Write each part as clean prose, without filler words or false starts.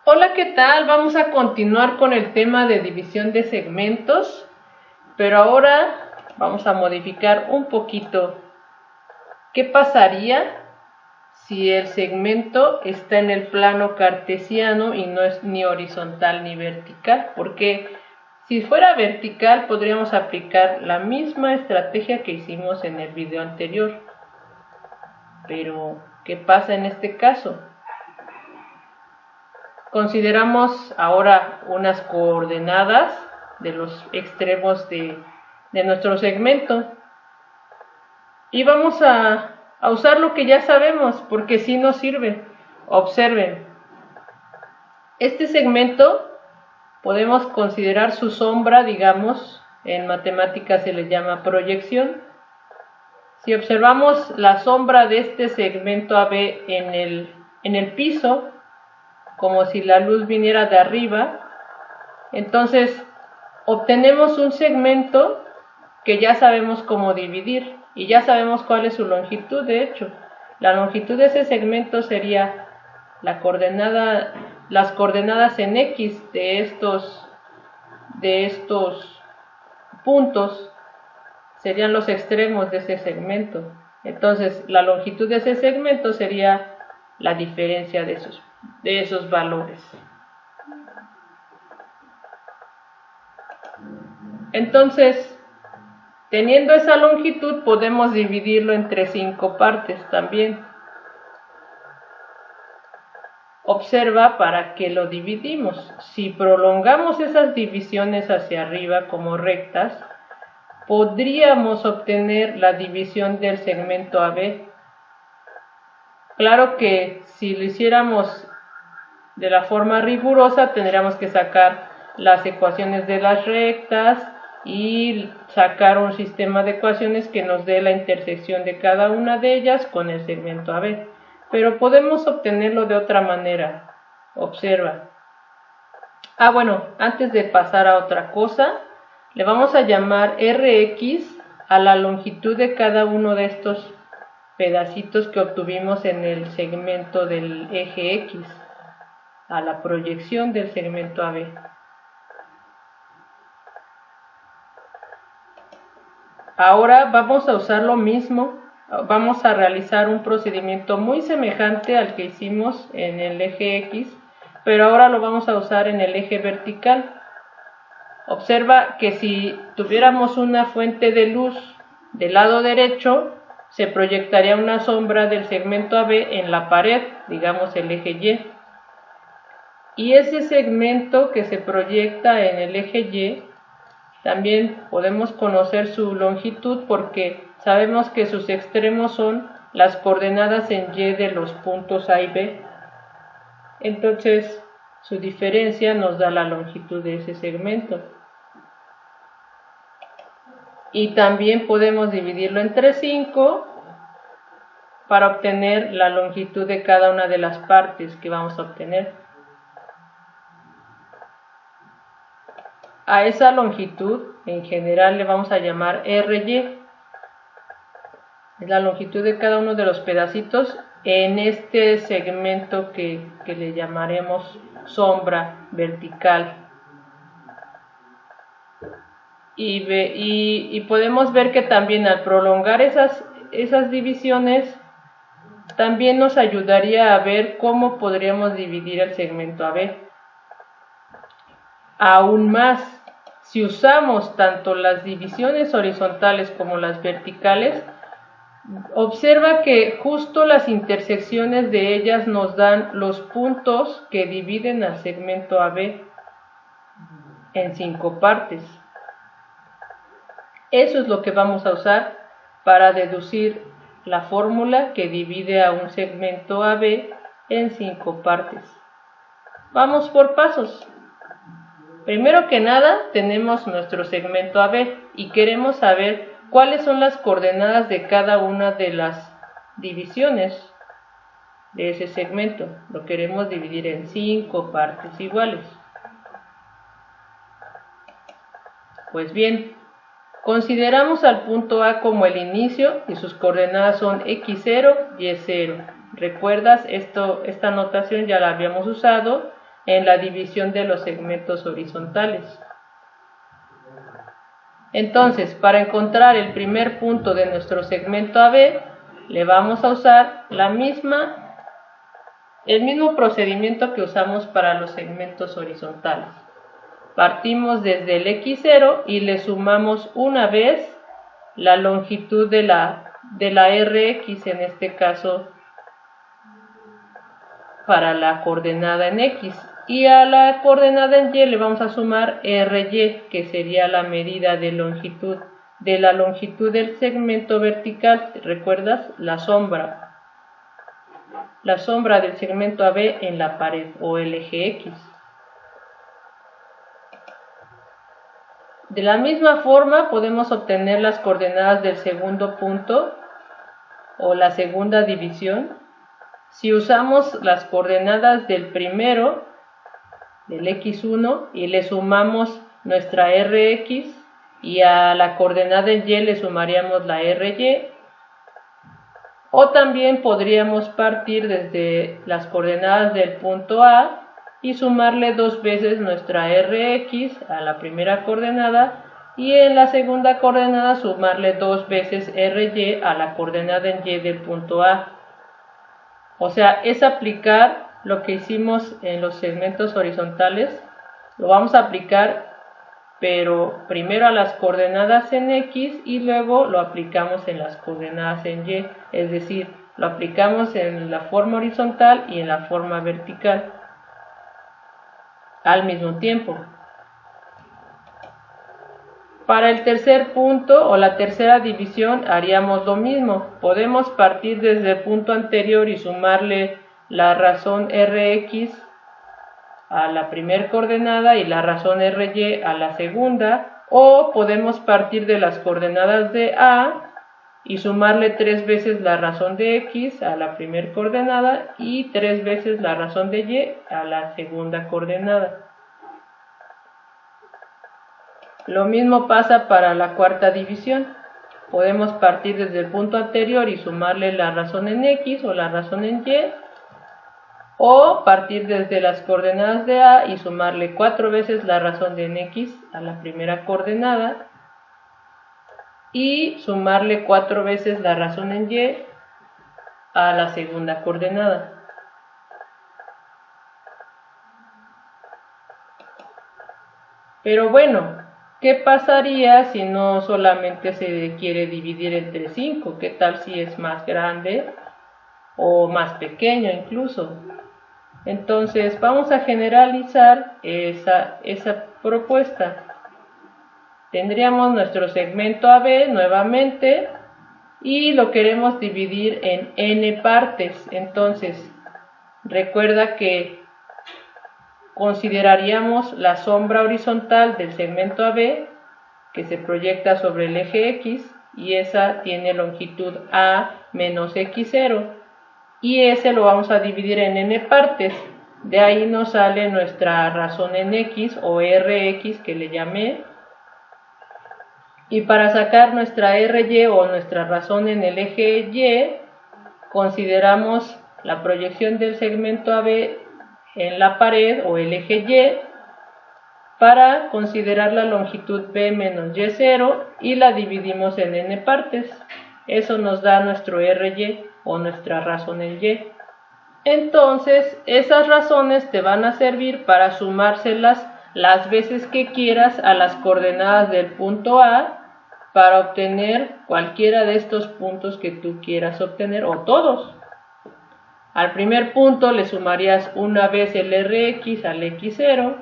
Hola, ¿qué tal? Vamos a continuar con el tema de división de segmentos, pero ahora vamos a modificar un poquito. ¿Qué pasaría si el segmento está en el plano cartesiano y no es ni horizontal ni vertical? Porque si fuera vertical podríamos aplicar la misma estrategia que hicimos en el video anterior. Pero, ¿qué pasa en este caso? Consideramos ahora unas coordenadas de los extremos de nuestro segmento y vamos a usar lo que ya sabemos porque sí nos sirve. Observen, este segmento podemos considerar su sombra, digamos, en matemáticas se le llama proyección. Si observamos la sombra de este segmento AB en el piso, como si la luz viniera de arriba, entonces obtenemos un segmento que ya sabemos cómo dividir y ya sabemos cuál es su longitud. De hecho, la longitud de ese segmento sería las coordenadas en X de estos puntos, serían los extremos de ese segmento. Entonces, la longitud de ese segmento sería la diferencia de esos valores. Entonces, teniendo esa longitud, podemos dividirlo entre 5 partes también. Observa para qué lo dividimos. Si prolongamos esas divisiones hacia arriba como rectas, podríamos obtener la división del segmento AB. Claro que si lo hiciéramos de la forma rigurosa, tendríamos que sacar las ecuaciones de las rectas y sacar un sistema de ecuaciones que nos dé la intersección de cada una de ellas con el segmento AB. Pero podemos obtenerlo de otra manera. Observa. Bueno, antes de pasar a otra cosa, le vamos a llamar Rx a la longitud de cada uno de estos pedacitos que obtuvimos en el segmento del eje X, a la proyección del segmento AB. Ahora vamos a usar lo mismo, vamos a realizar un procedimiento muy semejante al que hicimos en el eje X, pero ahora lo vamos a usar en el eje vertical. Observa que si tuviéramos una fuente de luz del lado derecho, se proyectaría una sombra del segmento AB en la pared, digamos el eje Y. Y ese segmento que se proyecta en el eje Y, también podemos conocer su longitud porque sabemos que sus extremos son las coordenadas en Y de los puntos A y B. Entonces, su diferencia nos da la longitud de ese segmento. Y también podemos dividirlo entre 5 para obtener la longitud de cada una de las partes que vamos a obtener. A esa longitud en general le vamos a llamar RY. Es la longitud de cada uno de los pedacitos en este segmento que le llamaremos sombra vertical. Y podemos ver que también al prolongar esas divisiones, también nos ayudaría a ver cómo podríamos dividir el segmento AB. Aún más, si usamos tanto las divisiones horizontales como las verticales, observa que justo las intersecciones de ellas nos dan los puntos que dividen al segmento AB en 5 partes. Eso es lo que vamos a usar para deducir la fórmula que divide a un segmento AB en 5 partes. Vamos por pasos. Primero que nada, tenemos nuestro segmento AB y queremos saber cuáles son las coordenadas de cada una de las divisiones de ese segmento. Lo queremos dividir en 5 partes iguales. Pues bien, consideramos al punto A como el inicio y sus coordenadas son X0, Y0. ¿Recuerdas? Esta notación ya la habíamos usado en la división de los segmentos horizontales. Entonces, para encontrar el primer punto de nuestro segmento AB, le vamos a usar el mismo procedimiento que usamos para los segmentos horizontales. Partimos desde el X0 y le sumamos una vez la longitud de la RX, en este caso para la coordenada en X. Y a la coordenada en Y le vamos a sumar RY, que sería la medida de la longitud del segmento vertical. ¿Recuerdas? La sombra del segmento AB en la pared, o el eje X. De la misma forma podemos obtener las coordenadas del segundo punto o la segunda división si usamos las coordenadas del primero, del X1, y le sumamos nuestra RX, y a la coordenada en Y le sumaríamos la RY. O también podríamos partir desde las coordenadas del punto A y sumarle 2 veces nuestra RX a la primera coordenada, y en la segunda coordenada sumarle 2 veces RY a la coordenada en Y del punto A. O sea, es aplicar lo que hicimos en los segmentos horizontales, lo vamos a aplicar, pero primero a las coordenadas en X y luego lo aplicamos en las coordenadas en Y, es decir, lo aplicamos en la forma horizontal y en la forma vertical al mismo tiempo. Para el tercer punto o la tercera división haríamos lo mismo. Podemos partir desde el punto anterior y sumarle la razón Rx a la primera coordenada y la razón Ry a la segunda, o podemos partir de las coordenadas de A y sumarle 3 veces la razón de X a la primera coordenada y 3 veces la razón de Y a la segunda coordenada. Lo mismo pasa para la cuarta división. Podemos partir desde el punto anterior y sumarle la razón en X o la razón en Y, o partir desde las coordenadas de A y sumarle 4 veces la razón de en X a la primera coordenada y sumarle 4 veces la razón en Y a la segunda coordenada. Pero bueno, ¿qué pasaría si no solamente se quiere dividir entre 5? ¿Qué tal si es más grande o más pequeño incluso? Entonces vamos a generalizar esa propuesta. Tendríamos nuestro segmento AB nuevamente y lo queremos dividir en n partes. Entonces recuerda que consideraríamos la sombra horizontal del segmento AB, que se proyecta sobre el eje X, y esa tiene longitud A menos X0, y ese lo vamos a dividir en n partes. De ahí nos sale nuestra razón en X o Rx, que le llamé, y para sacar nuestra Ry o nuestra razón en el eje Y, consideramos la proyección del segmento AB en la pared o el eje Y para considerar la longitud B menos Y0 y la dividimos en n partes. Eso nos da nuestro Ry o nuestra razón en Y. Entonces, esas razones te van a servir para sumárselas las veces que quieras a las coordenadas del punto A para obtener cualquiera de estos puntos que tú quieras obtener, o todos. Al primer punto le sumarías una vez el Rx al X0,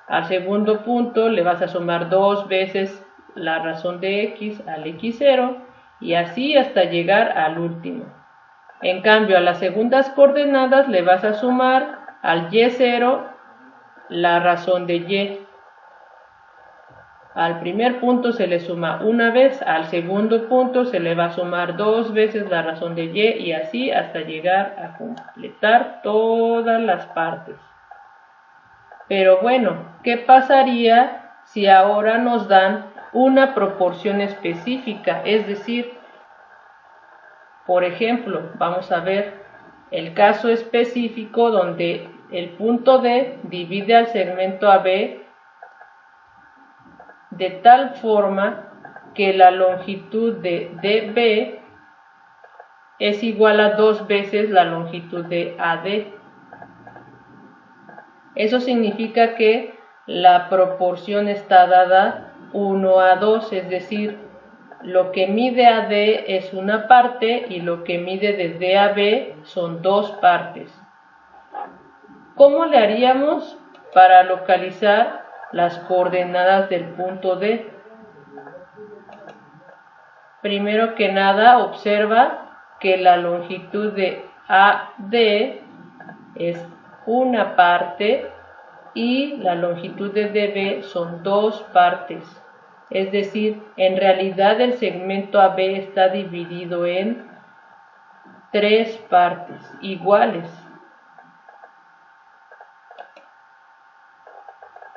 al segundo punto le vas a sumar 2 veces la razón de X al X0 y así hasta llegar al último. En cambio, a las segundas coordenadas le vas a sumar al Y0 la razón de Y. Al primer punto se le suma una vez, al segundo punto se le va a sumar 2 veces la razón de Y y así hasta llegar a completar todas las partes. Pero bueno, ¿qué pasaría si ahora nos dan una proporción específica? Es decir, por ejemplo, vamos a ver el caso específico donde el punto D divide al segmento AB de tal forma que la longitud de DB es igual a 2 veces la longitud de AD. Eso significa que la proporción está dada 1 a 2, es decir, lo que mide AD es una parte y lo que mide de D a B son 2 partes. ¿Cómo le haríamos para localizar las coordenadas del punto D? Primero que nada, observa que la longitud de AD es una parte y la longitud de DB son 2 partes. Es decir, en realidad el segmento AB está dividido en 3 partes iguales.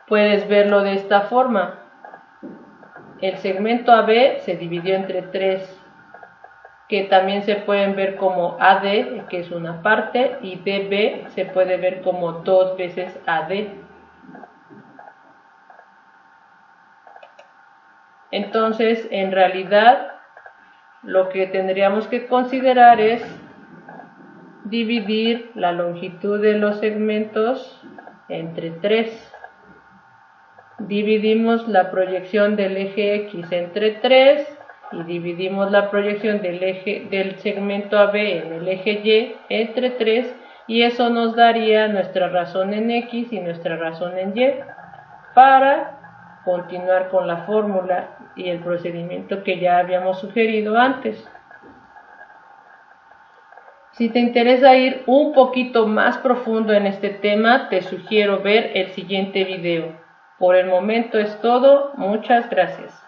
Puedes verlo de esta forma. El segmento AB se dividió entre 3, que también se pueden ver como AD, que es una parte, y DB se puede ver como 2 veces AD. Entonces, en realidad, lo que tendríamos que considerar es dividir la longitud de los segmentos entre 3. Dividimos la proyección del eje X entre 3 y dividimos la proyección del segmento AB en el eje Y entre 3 y eso nos daría nuestra razón en X y nuestra razón en Y para continuar con la fórmula y el procedimiento que ya habíamos sugerido antes. Si te interesa ir un poquito más profundo en este tema, te sugiero ver el siguiente video. Por el momento es todo, muchas gracias.